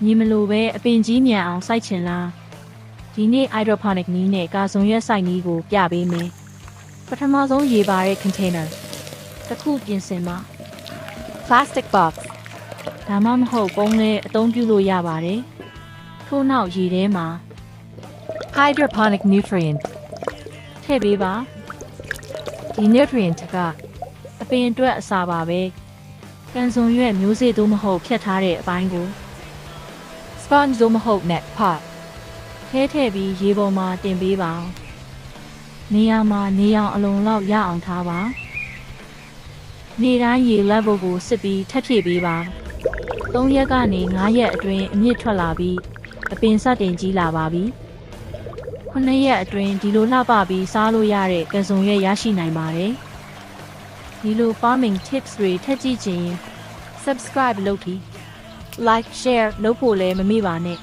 ညီမလိုပဲအပင်ကြီးမြန်အောင်စိုက်ချင်လားဒီနေ့ hydroponic နည်းနဲ့ကာဇုံရွက်စိုက်နည်းကိုပြပေးမယ်ပထမဆုံးရေပါတဲ့ container တစ်ခုပြင်ဆင်ပါ Plastic box. ဒါမှမဟုတ်ပုံးနဲ့အသုံးပြုလို့ရပါတယ်ထို့နောက်ရေထဲမှာ Hydroponic nutrient. ထည့်ပေးပါဒီ nutrient ကအပင်အတွက်အစာပါပဲကန်ဇွန်ရွက်မျိုးစေ့သို့မဟုတ်ဖြတ်ထားတဲ့အပိုင်းကို Sponge သို့မဟုတ် net pot. ထည့်ပြီးရေပေါ်မှာတင်ပေးပါနေရာမှာနေအောင်အလုံးလောက်ရအောင်ထားပါနေတိုင်းရေ level ကိုစစ်ပြီးထပ်ဖြည့်ပေးပါ3ရက်ကနေ5ရက်အတွင်းအမြင့်ထွက်လာပြီးအပင်စတင်ကြီးလာပါပြီ9ရက်အတွင်းဒီလိုလှပပြီးစားလို့ရတဲ့ကစုံရွက်ရရှိနိုင်ပါတယ်ဒီလို farming tips တွေထပ်ကြည့်ချင် subscribe လုပ်ပြီး like share လုပ်ဖို့လည်းမမေ့ပါနဲ့